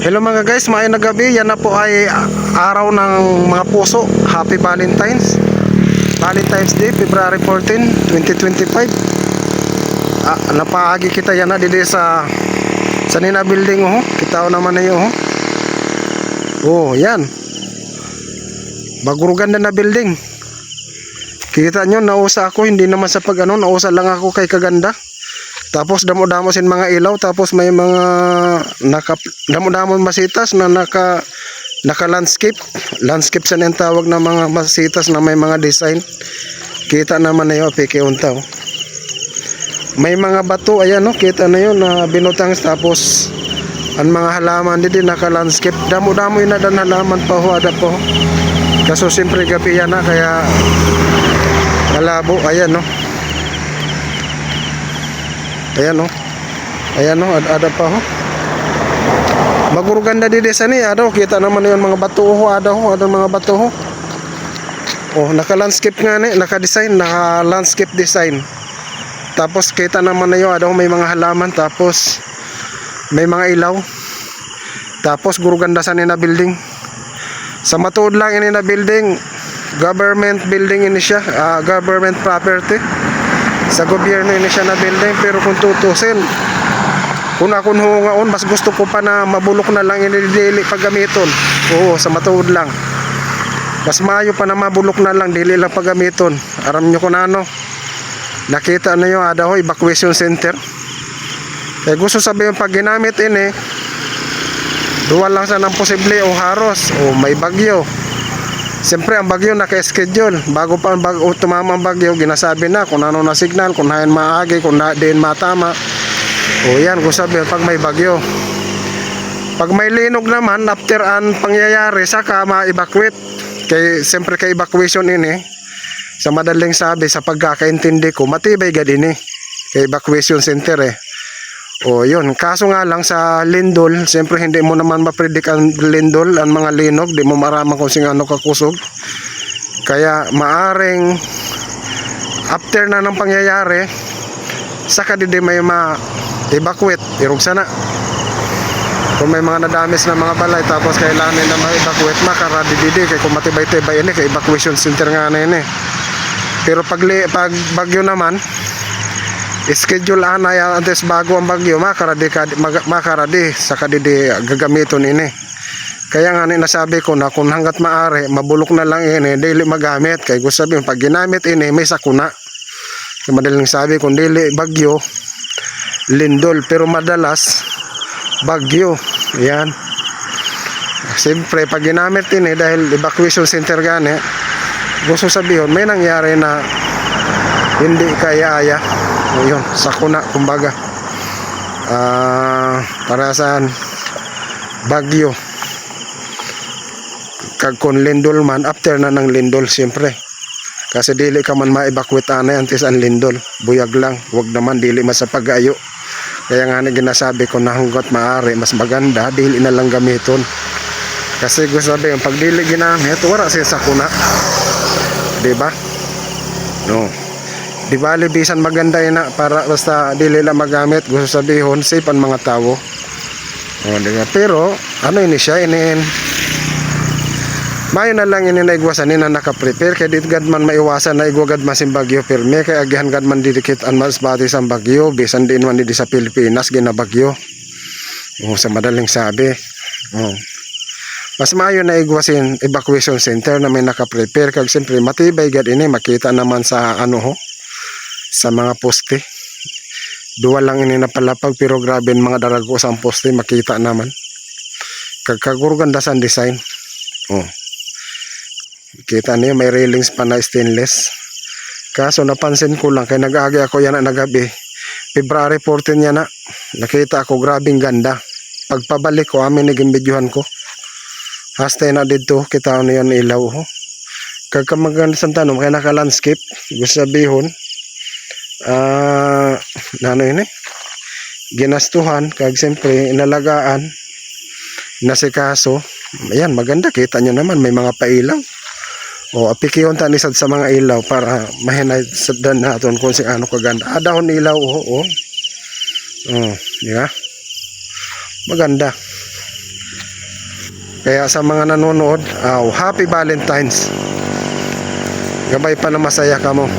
Hello mga guys, maayong na gabi. Yan na po ay araw ng mga puso. Happy Valentine's Day, February 14, 2025. Napaagi kita yan na dito sa Nina Building. Kita naman na yun. Yan. Baguro ganda na building. Kita nyo, nausa ako. Hindi naman sa nausa lang ako kay kaganda. Tapos damo-damo sin mga ilaw, tapos may mga damo-damo masitas na naka landscape sa nang tawag na mga masitas na may mga design. Kita naman na 'yo peke untaw. May mga bato ayan kita na 'yon na binutang, tapos ang mga halaman din naka landscape. Damo-damo ina dan halaman pa ada po. Kaso siyempre gabi yan na kaya malabo ayan Ayan ada pa Baguro ganda di desa ni kita naman yung mga bato ada mga bato naka-landscape nga ni, naka-design, naka-landscape design. Tapos kita naman na yung may mga halaman, tapos may mga ilaw. Tapos guro ganda sa nina building. Sa matuod lang ini na building, government building ini siya, government property. Sa gobyerno ini siya na building, pero kung tutusin, kung ako ngaon, mas gusto ko pa na mabulok na lang inidili paggamiton. Sa matuod lang. Mas maayo pa na mabulok na lang, dili lang paggamiton. Aram nyo kung ano. Nakita na yung evacuation center. Gusto sabihin pag ginamit ini, duwa lang sa nang posible haros may bagyo. Siyempre ang bagyo naka-schedule. Bago tumama ang bagyo, ginasabi na kung ano na signal, kung hayan maagi, kung din matama. Yan, kung sabi pag may bagyo. Pag may linog naman, after ang pangyayari, saka ma-evacuate. Siyempre kay evacuation ini, sa madaling sabi, sa pagkakaintindi ko, matibay ga din kay evacuation center yun. Kaso nga lang sa lindol, siyempre hindi mo naman mapredict ang lindol, ang mga linog, di mo maraman kung sino kakusog. Kaya maaring after na ng pangyayari, saka di may ma-evacuate, irog sana. Kung may mga nadamis na mga balay, tapos kailangan na ma-evacuate, makaradi didi, kaya kung matibay-tibay ini, kay evacuation center nga na ini. Pero pag bagyo naman, schedule antes bago ang bagyo makaradi saka didi gagamiton ini. Kaya nga nasabi ko na kung hanggat maaari mabulok na lang ini, dili magamit. Kaya gusto sabihin pag ginamit ini may sakuna. Madaling sabi kung dili bagyo lindol, pero madalas bagyo. Yan. Siyempre pag ginamit ini dahil evacuation center gani, gusto sabihin may nangyari na hindi kaya-aya. Yun, sakuna kumbaga. Para sa bagyo. Kag kon lindol man, after na ng lindol siyempre. Kasi dili ka man ma-evacuate antes ang lindol. Buyag lang, wag naman dili masapagayo. Kaya nga ginasabi ko na hanggat maaari, mas maganda dili na lang gamiton. Kasi gusto sabihin, pag dili ginamit, wala siya sakuna. Diba? No. Di bali bisan maganda na para basta dili lang magamit, gusto sabihin safe ang mga tao. Diba? Pero ini siya mayo na lang ini naigwasan na naka-prepare kay dit gad man maiwasan na igwagad masin bagyo pirme, kay agihan gad man didikit an mas bati sa bagyo bisan din man di sa Pilipinas ginabagyo. Sa madaling sabi. Mas maayo na igwasin evacuation center na may naka-prepare, kag siyempre matibay gad ini, makita naman sa sa mga poste. Duwa lang ini napalapag, pero grabe mga darago sa poste, makita naman. Kagurganda sa design. Kita niyo may railings pa na stainless. Kaso napansin ko lang, kay nag-agi ako yan na nagabi. February 14 yan na. Nakita ako grabing ganda. Pagpabalik ko, naging videohan ko. Hastay na dito, kita ko na yan ilaw. Kagkamaganda sa tanong, kaya naka-landscape. Gusto sabihin, ginastuhan, kag siyempre inalagaan, nasikaso. Ayan, maganda, kita nyo naman may mga pailaw. Apikiyon tanisad sa mga ilaw para mahinay sa dan natin kung ano kaganda. Dahon ilaw yeah. Maganda. Kaya sa mga nanonood, happy Valentine's. Gabay pa na masaya ka mo.